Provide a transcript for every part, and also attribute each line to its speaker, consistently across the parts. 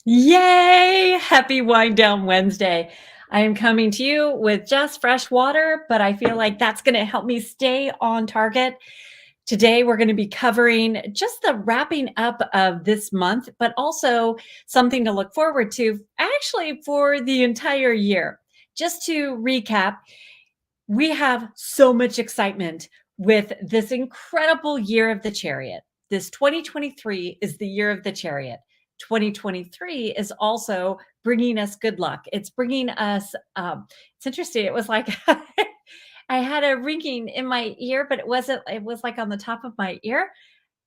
Speaker 1: Yay! Happy Wind Down Wednesday. I am coming to you with just fresh water, but I feel like that's going to help me stay on target. Today, we're going to be covering just the wrapping up of this month, but also something to look forward to actually for the entire year. Just to recap, we have so much excitement with this incredible year of the chariot. This 2023 is the year of the chariot. 2023 is also bringing us good luck. It's bringing us, it's interesting. It was like I had a ringing in my ear, but it wasn't, it was like on the top of my ear.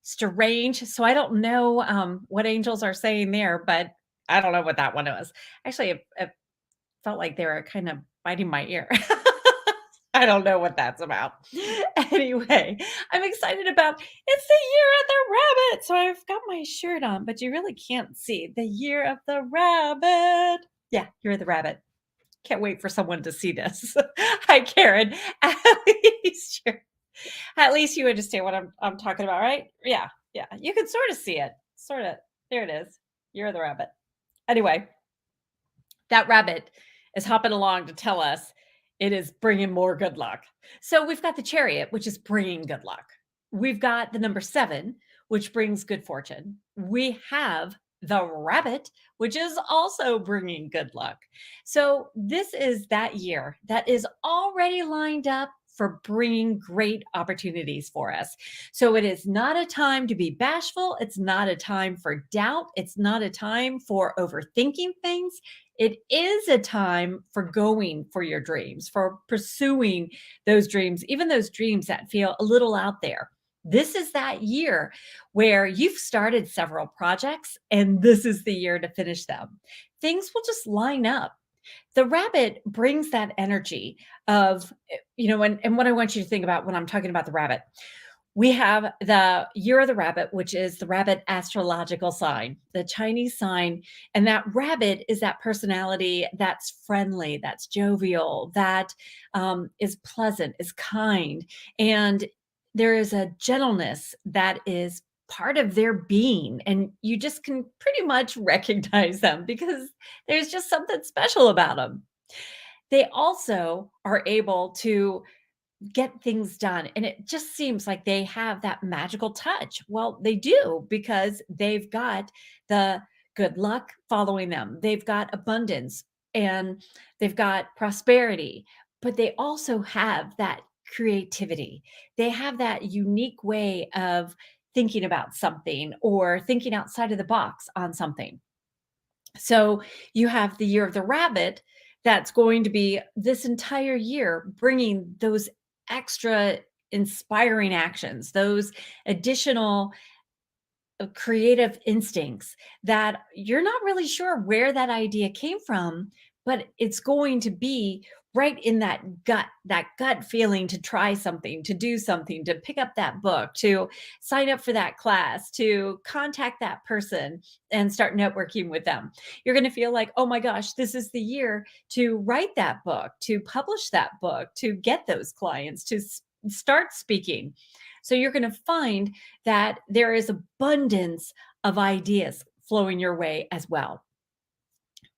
Speaker 1: Strange. So I don't know what angels are saying there, but I don't know what that one was. Actually, it felt like they were kind of biting my ear. I don't know what that's about. Anyway, I'm excited about it's the year of the rabbit. So I've got my shirt on, but you really can't see the year of the rabbit. Yeah, year of the rabbit. Can't wait for someone to see this. Hi, Karen. At at least you understand what I'm talking about, right? Yeah, yeah. You can sort of see it. Sort of. There it is. Year of the rabbit. Anyway, that rabbit is hopping along to tell us it is bringing more good luck. So we've got the chariot, which is bringing good luck. We've got the number 7, which brings good fortune. We have the rabbit, which is also bringing good luck. So this is that year that is already lined up for bringing great opportunities for us. So it is not a time to be bashful. It's not a time for doubt. It's not a time for overthinking things. It is a time for going for your dreams, for pursuing those dreams, even those dreams that feel a little out there. This is that year where you've started several projects, and this is the year to finish them. Things will just line up. The rabbit brings that energy of, and what I want you to think about when I'm talking about the rabbit, we have the year of the rabbit, which is the rabbit astrological sign, the Chinese sign. And that rabbit is that personality that's friendly, that's jovial, that is pleasant, is kind. And there is a gentleness that is part of their being. And you just can pretty much recognize them because there's just something special about them. They also are able to get things done. And it just seems like they have that magical touch. Well, they do because they've got the good luck following them, they've got abundance and they've got prosperity, but they also have that creativity. They have that unique way of thinking about something or thinking outside of the box on something. So you have the year of the rabbit that's going to be this entire year bringing those extra inspiring actions, those additional creative instincts that you're not really sure where that idea came from, but it's going to be right in that gut feeling to try something, to do something, to pick up that book, to sign up for that class, to contact that person and start networking with them. You're going to feel like, oh my gosh, this is the year to write that book, to publish that book, to get those clients, to start speaking. So you're going to find that there is abundance of ideas flowing your way as well.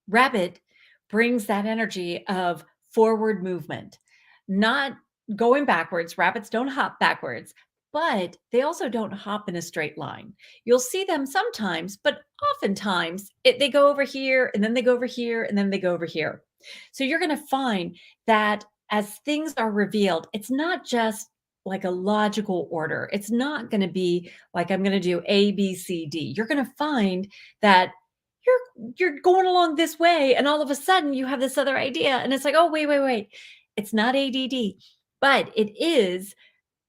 Speaker 1: Rabbit brings that energy of forward movement, not going backwards. Rabbits don't hop backwards, but they also don't hop in a straight line. You'll see them sometimes, but oftentimes they go over here and then they go over here and then they go over here. So you're going to find that as things are revealed, it's not just like a logical order. It's not going to be like I'm going to do A, B, C, D. You're going to find that you're going along this way and all of a sudden you have this other idea and it's like, oh, wait, it's not ADD, but it is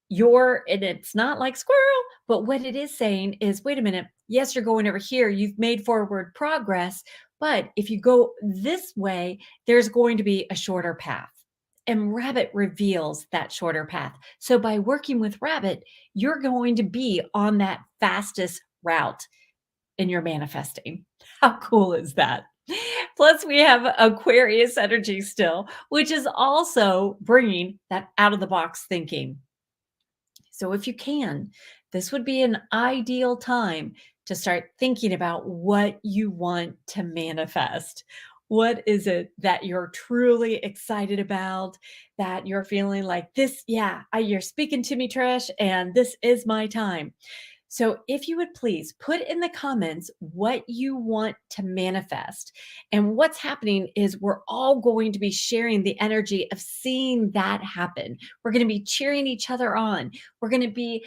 Speaker 1: and it's not like squirrel, but what it is saying is, wait a minute, yes, you're going over here, you've made forward progress, but if you go this way, there's going to be a shorter path. And rabbit reveals that shorter path. So by working with rabbit, you're going to be on that fastest route in your manifesting. How cool is that? Plus, we have Aquarius energy still, which is also bringing that out of the box thinking. So, if you can, this would be an ideal time to start thinking about what you want to manifest. What is it that you're truly excited about, that you're feeling like this? Yeah, you're speaking to me, Trish, and this is my time. So, if you would please put in the comments what you want to manifest. And what's happening is we're all going to be sharing the energy of seeing that happen. We're going to be cheering each other on, we're going to be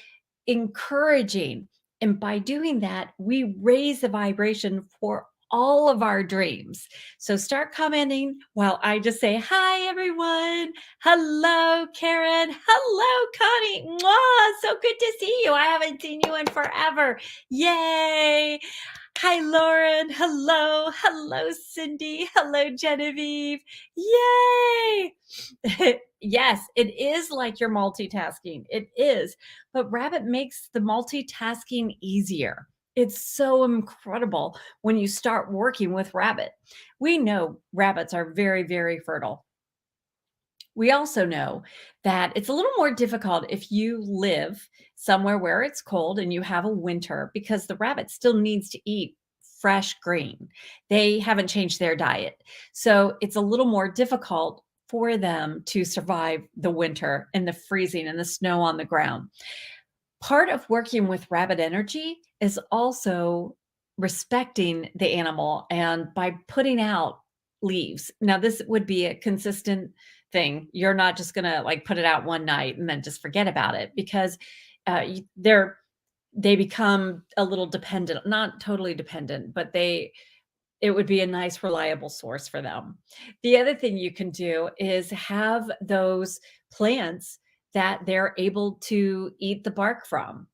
Speaker 1: encouraging. And by doing that, we raise the vibration for all of our dreams. So start commenting while I just say, hi, everyone. Hello, Karen. Hello, Connie. Mwah, so good to see you. I haven't seen you in forever. Yay. Hi, Lauren. Hello. Hello, Cindy. Hello, Genevieve. Yay. Yes, it is like you're multitasking. It is. But Rabbit makes the multitasking easier. It's so incredible when you start working with Rabbit. We know rabbits are very, very fertile. We also know that it's a little more difficult if you live somewhere where it's cold and you have a winter, because the rabbit still needs to eat fresh green. They haven't changed their diet. So it's a little more difficult for them to survive the winter and the freezing and the snow on the ground. Part of working with rabbit energy is also respecting the animal, and by putting out leaves. Now, this would be a consistent thing. You're not just going to like put it out one night and then just forget about it, because they become a little dependent, not totally dependent, but it would be a nice reliable source for them. The other thing you can do is have those plants that they're able to eat the bark from.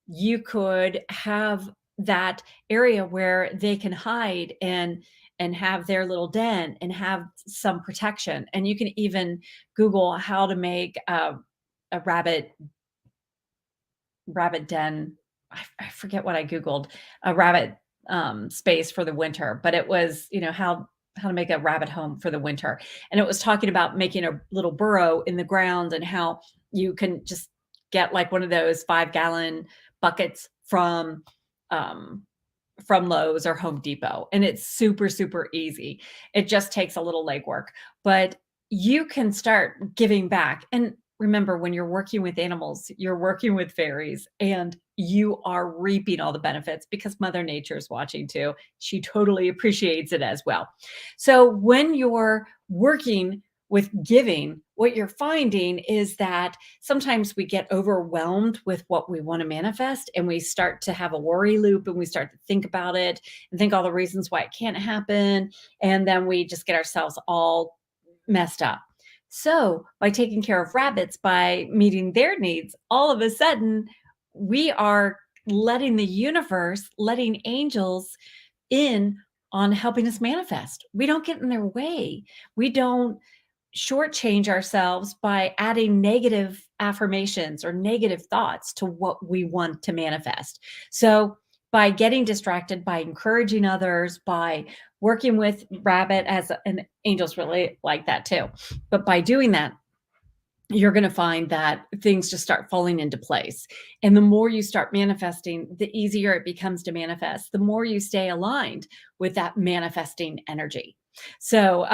Speaker 1: You could have that area where they can hide and have their little den and have some protection. And you can even Google how to make a rabbit den. I forget what I Googled, a rabbit space for the winter, but it was, how to make a rabbit home for the winter. And it was talking about making a little burrow in the ground and how you can just get like one of those 5-gallon buckets from Lowe's or Home Depot. And it's super, super easy. It just takes a little legwork, but you can start giving back. And remember, when you're working with animals, you're working with fairies, and you are reaping all the benefits because Mother Nature is watching too. She totally appreciates it as well. So when you're working with giving, what you're finding is that sometimes we get overwhelmed with what we want to manifest, and we start to have a worry loop, and we start to think about it and think all the reasons why it can't happen. And then we just get ourselves all messed up. So by taking care of rabbits, by meeting their needs, all of a sudden we are letting the universe, letting angels in on helping us manifest. We don't get in their way. We don't shortchange ourselves by adding negative affirmations or negative thoughts to what we want to manifest. So by getting distracted, by encouraging others, by working with Rabbit, and angels really like that too. But by doing that, you're going to find that things just start falling into place. And the more you start manifesting, the easier it becomes to manifest, the more you stay aligned with that manifesting energy. So,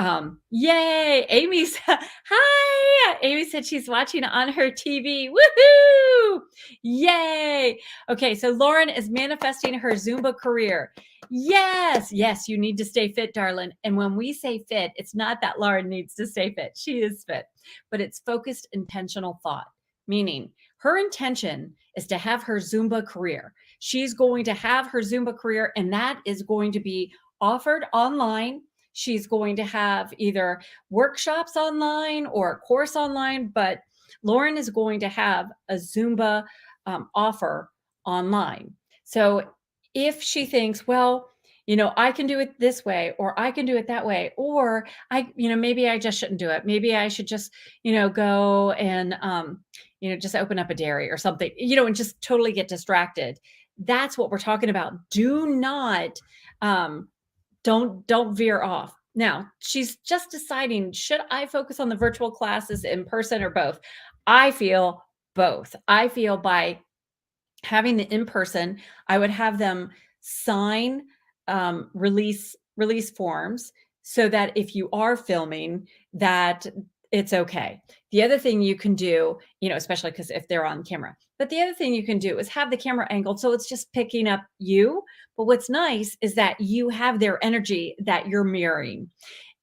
Speaker 1: yay, Amy's, hi, Amy said she's watching on her TV. Woohoo! Yay. Okay. So Lauren is manifesting her Zumba career. Yes. Yes. You need to stay fit, darling. And when we say fit, it's not that Lauren needs to stay fit. She is fit, but it's focused, intentional thought, meaning her intention is to have her Zumba career. She's going to have her Zumba career, and that is going to be offered online. She's going to have either workshops online or a course online, but Lauren is going to have a Zumba offer online. So if she thinks, well, I can do it this way, or I can do it that way, or maybe I just shouldn't do it. Maybe I should just, go and, just open up a dairy or something, and just totally get distracted. That's what we're talking about. Do not, don't veer off. Now, she's just deciding, should I focus on the virtual classes, in person, or both? I feel both. I feel by having the in-person, I would have them sign release forms so that if you are filming, that it's okay. The other thing you can do, especially because if they're on camera, but the other thing you can do is have the camera angled so it's just picking up you. But what's nice is that you have their energy that you're mirroring.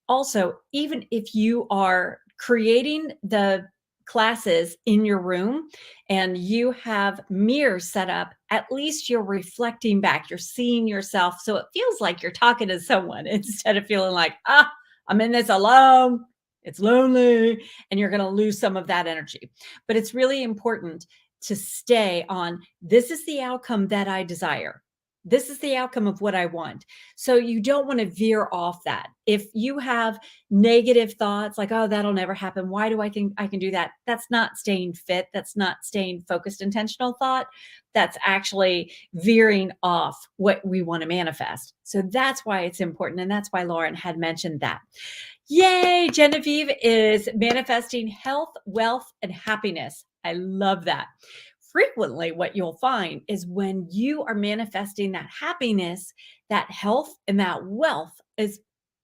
Speaker 1: Also, even if you are creating the classes in your room and you have mirrors set up, at least you're reflecting back. You're seeing yourself. So it feels like you're talking to someone instead of feeling like, I'm in this alone. It's lonely. And you're going to lose some of that energy. But it's really important to stay on this is the outcome that I desire. This is the outcome of what I want. So you don't want to veer off that. If you have negative thoughts like, oh, that'll never happen. Why do I think I can do that? That's not staying fit. That's not staying focused, intentional thought. That's actually veering off what we want to manifest. So that's why it's important. And that's why Lauren had mentioned that. Yay, Genevieve is manifesting health, wealth, and happiness. I love that. Frequently, what you'll find is when you are manifesting that happiness, that health, and that wealth is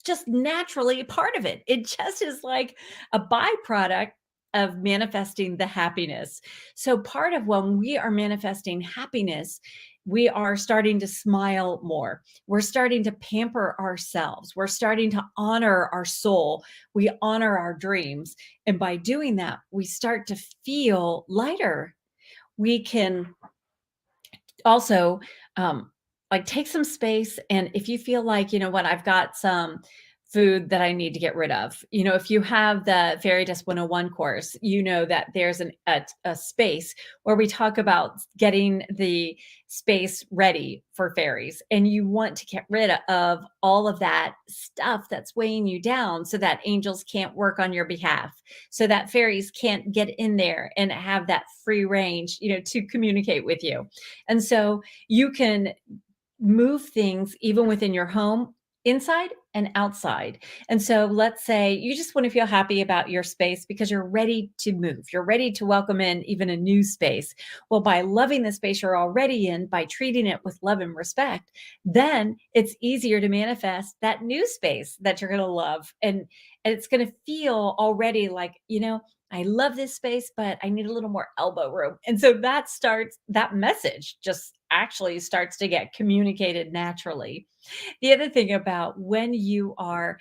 Speaker 1: just naturally a part of it. It just is like a byproduct of manifesting the happiness. So, part of when we are manifesting happiness, we are starting to smile more. We're starting to pamper ourselves. We're starting to honor our soul. We honor our dreams. And by doing that, we start to feel lighter. We can also like take some space. And if you feel like, you know what, I've got some food that I need to get rid of. If you have the Fairy Dust 101 course, you know that there's a space where we talk about getting the space ready for fairies. And you want to get rid of all of that stuff that's weighing you down so that angels can't work on your behalf, so that fairies can't get in there and have that free range, to communicate with you. And so you can move things even within your home, inside and outside. And so let's say you just want to feel happy about your space because you're ready to move. You're ready to welcome in even a new space. Well, by loving the space you're already in, by treating it with love and respect, then it's easier to manifest that new space that you're going to love. And it's going to feel already like, I love this space, but I need a little more elbow room. And so that message just actually starts to get communicated naturally. The other thing about when you are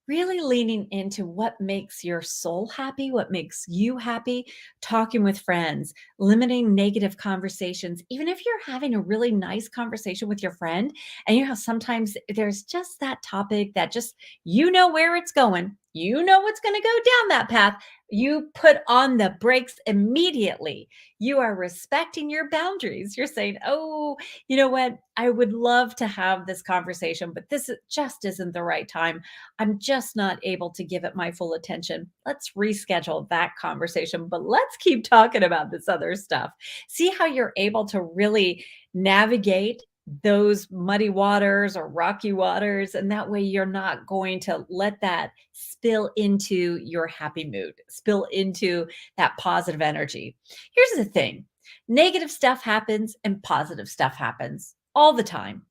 Speaker 1: really leaning into what makes your soul happy, what makes you happy, talking with friends, limiting negative conversations, even if you're having a really nice conversation with your friend, and sometimes there's just that topic that just, where it's going, what's going to go down that path. You put on the brakes immediately. You are respecting your boundaries. You're saying, oh, you know what? I would love to have this conversation, but this just isn't the right time. I'm just not able to give it my full attention. Let's reschedule that conversation, but let's keep talking about this other stuff. See how you're able to really navigate those muddy waters or rocky waters. And that way you're not going to let that spill into your happy mood, spill into that positive energy. Here's the thing. Negative stuff happens and positive stuff happens all the time.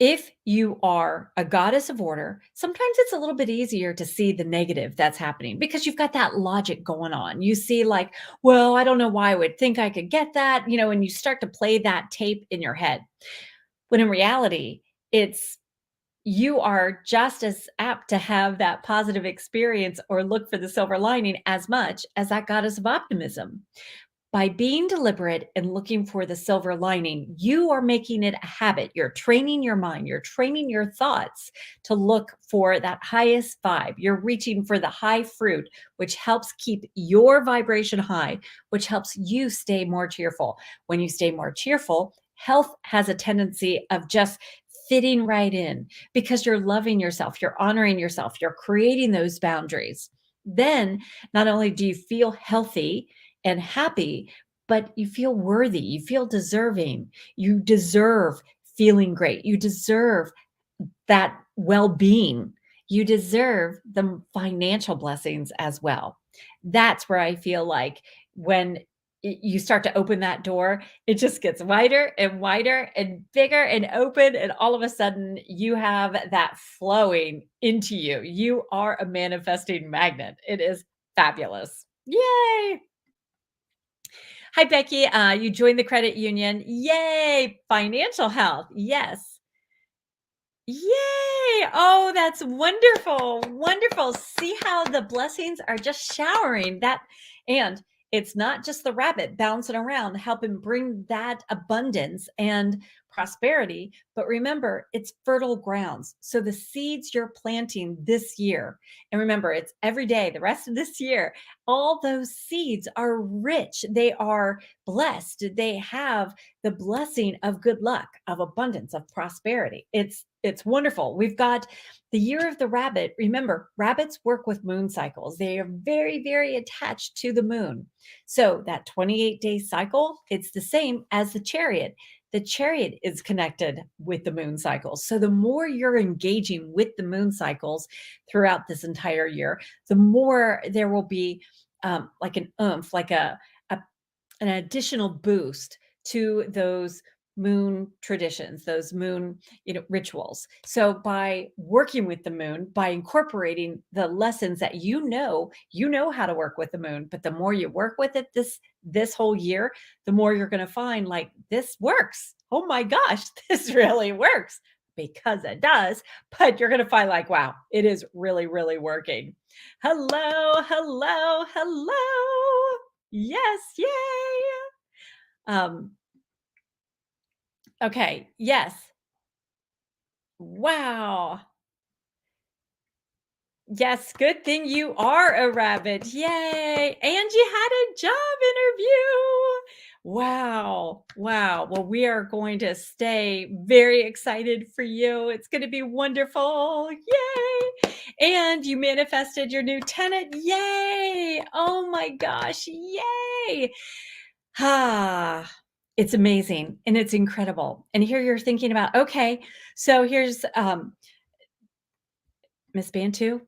Speaker 1: If you are a goddess of order, sometimes it's a little bit easier to see the negative that's happening because you've got that logic going on. You see, like, well, I don't know why I would think I could get that, and you start to play that tape in your head. When in reality, you are just as apt to have that positive experience or look for the silver lining as much as that goddess of optimism. By being deliberate and looking for the silver lining, you are making it a habit. You're training your mind, you're training your thoughts to look for that highest vibe. You're reaching for the high fruit, which helps keep your vibration high, which helps you stay more cheerful. When you stay more cheerful, health has a tendency of just fitting right in because you're loving yourself, you're honoring yourself, you're creating those boundaries. Then not only do you feel healthy and happy, but you feel worthy, you feel deserving, you deserve feeling great, you deserve that well-being, you deserve the financial blessings as well. That's where I feel like when you start to open that door, it just gets wider and wider and bigger and open, and all of a sudden you have that flowing into you. You are a manifesting magnet. It is fabulous. Yay! Hi, Becky. You joined the credit union. Yay! Financial health. Yes. Yay! Oh, that's wonderful. Wonderful. See how the blessings are just showering that. And it's not just the rabbit bouncing around, helping bring that abundance and prosperity. But remember, it's fertile grounds. So the seeds you're planting this year, and remember, it's every day, the rest of this year, all those seeds are rich. They are blessed. They have the blessing of good luck, of abundance, of prosperity. It's wonderful. We've got the year of the rabbit. Remember, rabbits work with moon cycles. They are very, very attached to the moon. So that 28-day cycle, it's the same as the chariot. The chariot is connected with the moon cycles. So the more you're engaging with the moon cycles throughout this entire year, the more there will be like an oomph, like a an additional boost to those moon traditions, those moon, rituals. So by working with the moon, by incorporating the lessons that you know how to work with the moon, but the more you work with it this whole year, the more you're going to find like this works. Oh my gosh, this really works, because it does. But you're going to find like, wow, it is really, really working. Hello, hello, hello. Yes, yay. Um, okay, yes. Wow. Yes, good thing you are a rabbit. Yay. And you had a job interview. Wow. Wow. Well, we are going to stay very excited for you. It's going to be wonderful. Yay. And you manifested your new tenant. Yay. Oh my gosh. Yay. Ah, it's amazing and it's incredible. And here you're thinking about, okay, so here's Miss Bantu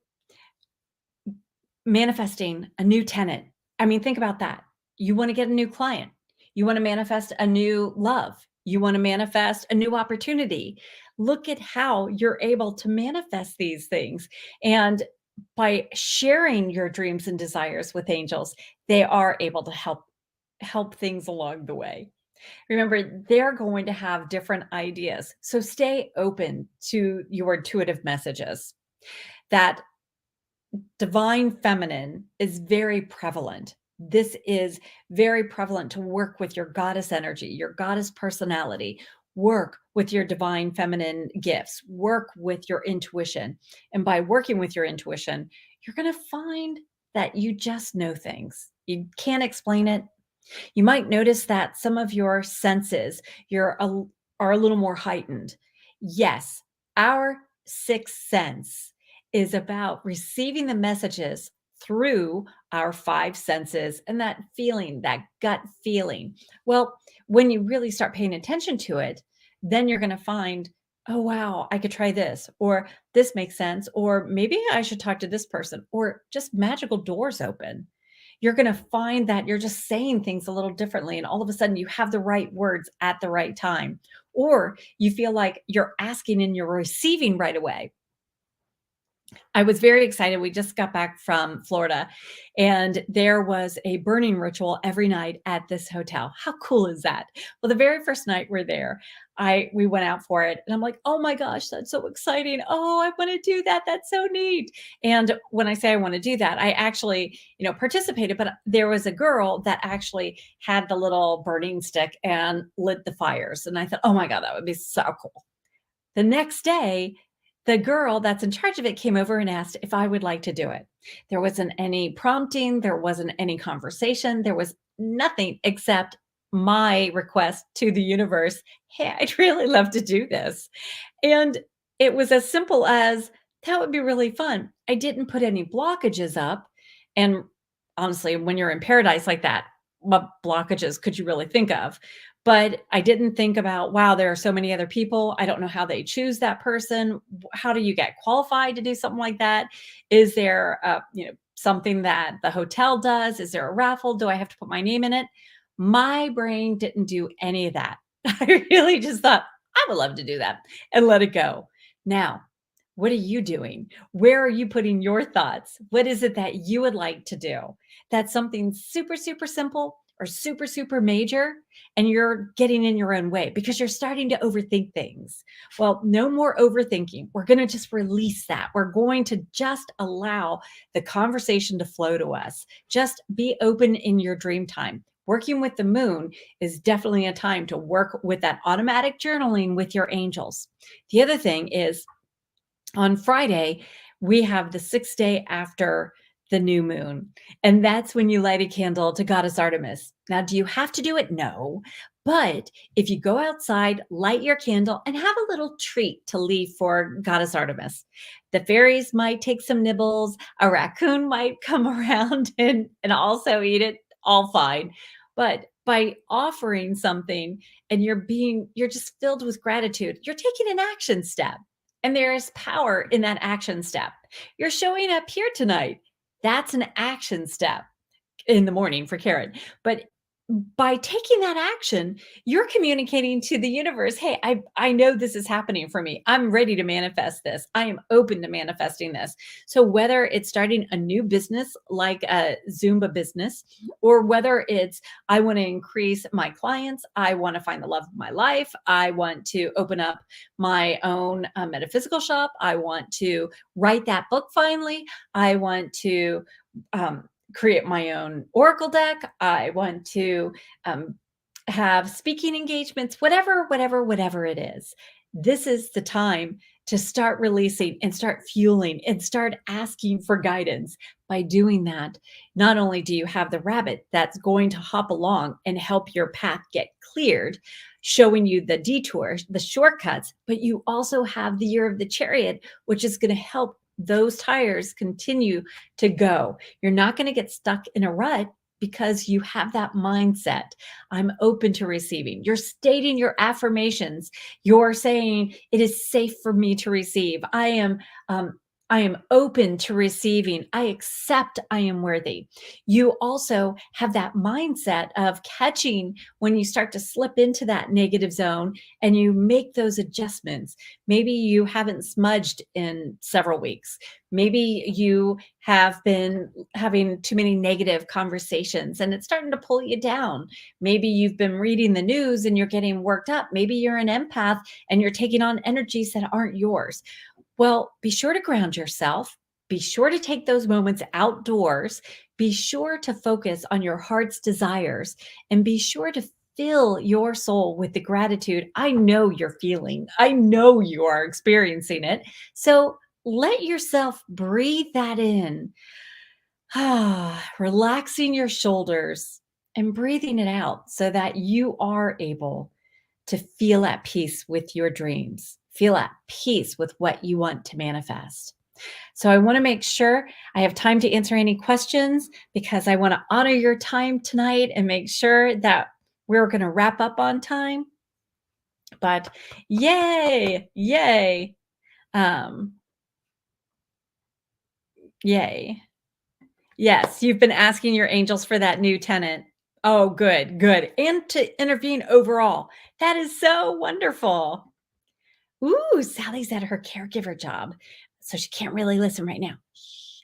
Speaker 1: manifesting a new tenant. I mean, think about that. You want to get a new client. You want to manifest a new love. You want to manifest a new opportunity. Look at how you're able to manifest these things. And by sharing your dreams and desires with angels, they are able to help things along the way. Remember, they're going to have different ideas. So stay open to your intuitive messages. That divine feminine is very prevalent. This is very prevalent to work with your goddess energy, your goddess personality, work with your divine feminine gifts, work with your intuition. And by working with your intuition, you're going to find that you just know things. You can't explain it. You might notice that some of your senses are a little more heightened. Yes, our sixth sense is about receiving the messages through our five senses and that feeling, that gut feeling. Well, when you really start paying attention to it, then you're going to find, oh, wow, I could try this, or this makes sense, or maybe I should talk to this person, or just magical doors open. You're going to find that you're just saying things a little differently. And all of a sudden, you have the right words at the right time, or you feel like you're asking and you're receiving right away. I was very excited. We just got back from Florida and there was a burning ritual every night at this hotel. How cool is that? Well, the very first night we're there, we went out for it and I'm like, "Oh my gosh, that's so exciting. Oh, I want to do that. That's so neat." And when I say I want to do that, I actually, participated, but there was a girl that actually had the little burning stick and lit the fires. And I thought, "Oh my god, that would be so cool." The next day, the girl that's in charge of it came over and asked if I would like to do it. There wasn't any prompting, there wasn't any conversation, there was nothing except my request to the universe, "Hey, I'd really love to do this." And it was as simple as, that would be really fun. I didn't put any blockages up. And honestly, when you're in paradise like that, what blockages could you really think of? But I didn't think about, wow, there are so many other people. I don't know how they choose that person. How do you get qualified to do something like that? Is there, something that the hotel does? Is there a raffle? Do I have to put my name in it? My brain didn't do any of that. I really just thought, I would love to do that and let it go. Now, what are you doing? Where are you putting your thoughts? What is it that you would like to do? That's something super, super simple or super, super major, and you're getting in your own way because you're starting to overthink things. Well, no more overthinking. We're going to just release that. We're going to just allow the conversation to flow to us. Just be open in your dream time. Working with the moon is definitely a time to work with that automatic journaling with your angels. The other thing is on Friday, we have the 6th day after the new moon, and that's when you light a candle to Goddess Artemis. Now, do you have to do it? No. But if you go outside, light your candle, and have a little treat to leave for Goddess Artemis. The fairies might take some nibbles, a raccoon might come around and also eat it, all fine. But by offering something and you're just filled with gratitude, you're taking an action step. And there is power in that action step. You're showing up here tonight. That's an action step in the morning for Karen. But by taking that action, you're communicating to the universe, hey, I know this is happening for me. I'm ready to manifest this. I am open to manifesting this. So whether it's starting a new business like a Zumba business, or whether it's I want to increase my clients, I want to find the love of my life, I want to open up my own metaphysical shop, I want to write that book finally, I want to create my own oracle deck, I want to have speaking engagements, whatever it is. This is the time to start releasing and start fueling and start asking for guidance. By doing that, not only do you have the rabbit that's going to hop along and help your path get cleared, showing you the detours, the shortcuts, but you also have the year of the chariot, which is going to help those tires continue to go. You're not going to get stuck in a rut because you have that mindset. I'm open to receiving. You're stating your affirmations. You're saying it is safe for me to receive. I am open to receiving. I accept I am worthy. You also have that mindset of catching when you start to slip into that negative zone and you make those adjustments. Maybe you haven't smudged in several weeks. Maybe you have been having too many negative conversations and it's starting to pull you down. Maybe you've been reading the news and you're getting worked up. Maybe you're an empath and you're taking on energies that aren't yours. Well, be sure to ground yourself. Be sure to take those moments outdoors. Be sure to focus on your heart's desires and be sure to fill your soul with the gratitude I know you're feeling. I know you are experiencing it. So let yourself breathe that in. Relaxing your shoulders and breathing it out so that you are able to feel at peace with your dreams, feel at peace with what you want to manifest. So I want to make sure I have time to answer any questions because I want to honor your time tonight and make sure that we're going to wrap up on time. But yay, yay. Um, Yay. Yes, you've been asking your angels for that new tenant. Oh, good, good. And to intervene overall. That is so wonderful. Ooh, Sally's at her caregiver job, so she can't really listen right now. Shh.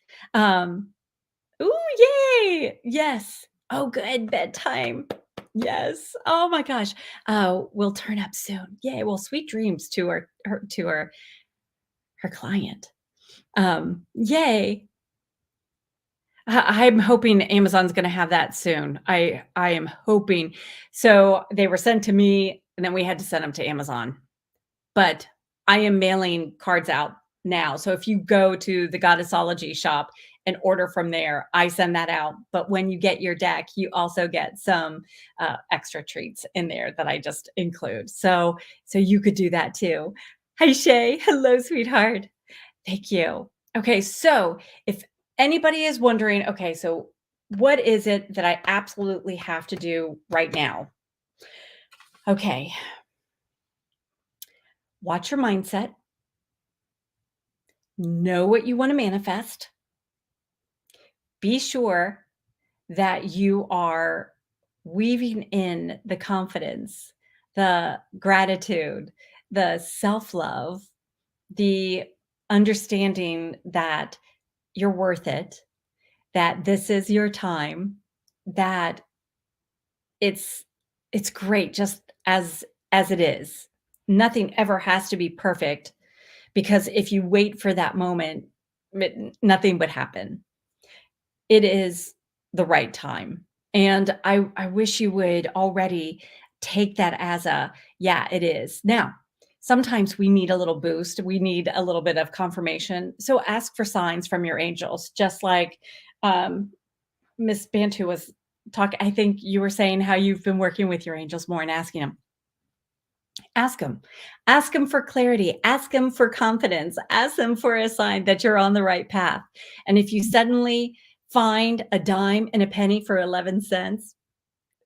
Speaker 1: Ooh, yay! Yes. Oh, good, bedtime. Yes. Oh my gosh. We'll turn up soon. Yay. Well, sweet dreams to her client. Yay. I'm hoping Amazon's gonna have that soon. I am hoping. So, they were sent to me, and then we had to send them to Amazon. But I am mailing cards out now. So if you go to the Goddessology shop and order from there, I send that out. But when you get your deck, you also get some extra treats in there that I just include. So you could do that too. Hi Shay, hello sweetheart. Thank you. Okay, so if anybody is wondering, okay, so what is it that I absolutely have to do right now? Okay, watch your mindset. Know what you want to manifest. Be sure that you are weaving in the confidence, the gratitude, the self love, the understanding that you're worth it, that this is your time, that it's it's great just as it is. Nothing ever has to be perfect because if you wait for that moment, nothing would happen. It is the right time. And I wish you would already take that as a, yeah, it is. Now, sometimes we need a little boost. We need a little bit of confirmation. So ask for signs from your angels, just like um, Miss Bantu was talking. I think you were saying how you've been working with your angels more and asking them. Ask them. Ask them for clarity. Ask them for confidence. Ask them for a sign that you're on the right path. And if you suddenly find a dime and a penny for 11 cents,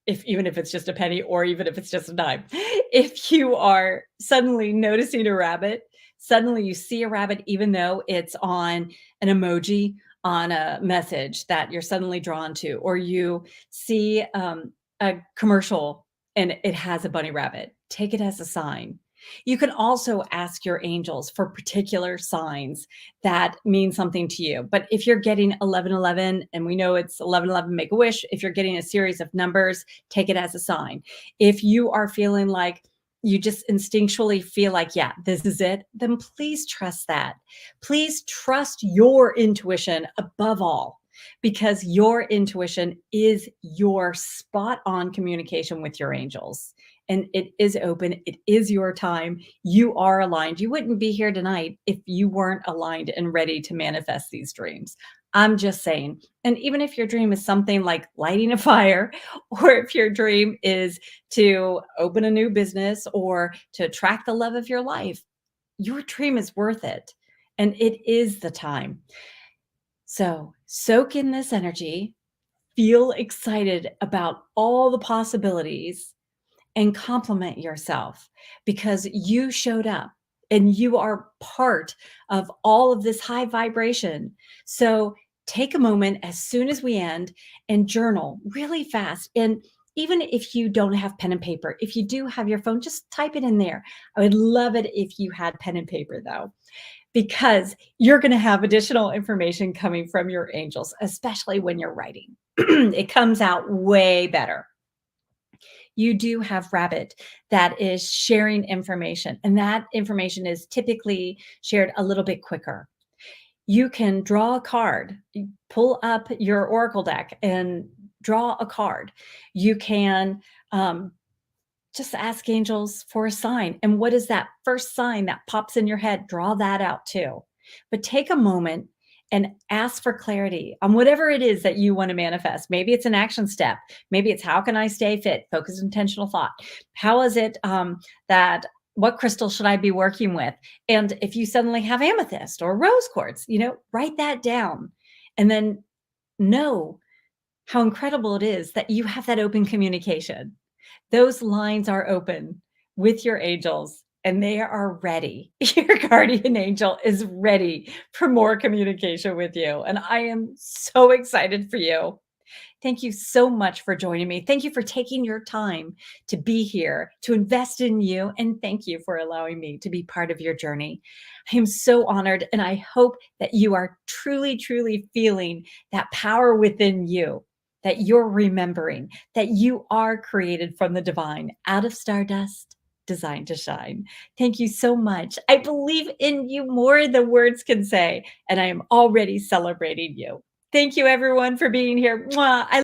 Speaker 1: if even if it's just a penny or even if it's just a dime, if you are suddenly noticing a rabbit, suddenly you see a rabbit, even though it's on an emoji on a message that you're suddenly drawn to, or you see a commercial and it has a bunny rabbit, take it as a sign. You can also ask your angels for particular signs that mean something to you. But if you're getting 1111, and we know it's 1111, make a wish, if you're getting a series of numbers, take it as a sign. If you are feeling like you just instinctually feel like, yeah, this is it, then please trust that. Please trust your intuition above all, because your intuition is your spot on communication with your angels. And it is open. It is your time. You are aligned. You wouldn't be here tonight if you weren't aligned and ready to manifest these dreams. I'm just saying. And even if your dream is something like lighting a fire, or if your dream is to open a new business or to attract the love of your life, your dream is worth it. And it is the time. So soak in this energy, feel excited about all the possibilities, and compliment yourself because you showed up and you are part of all of this high vibration. So take a moment as soon as we end and journal really fast. And even if you don't have pen and paper, if you do have your phone, just type it in there. I would love it if you had pen and paper though, because you're going to have additional information coming from your angels, especially when you're writing. It comes out way better. You do have Rabbit that is sharing information, and that information is typically shared a little bit quicker. You can draw a card, pull up your Oracle deck and draw a card. You can just ask angels for a sign. And what is that first sign that pops in your head? Draw that out too. But take a moment and ask for clarity on whatever it is that you want to manifest. Maybe it's an action step. Maybe it's how can I stay fit? Focus, intentional thought. How is it that what crystal should I be working with? And if you suddenly have amethyst or rose quartz, write that down and then know how incredible it is that you have that open communication. Those lines are open with your angels and they are ready. Your guardian angel is ready for more communication with you. And I am so excited for you. Thank you so much for joining me. Thank you for taking your time to be here, to invest in you. And thank you for allowing me to be part of your journey. I am so honored. And I hope that you are truly, truly feeling that power within you, that you're remembering that you are created from the divine, out of stardust, designed to shine. Thank you so much. I believe in you more than words can say, and I am already celebrating you. Thank you, everyone, for being here. Mwah. I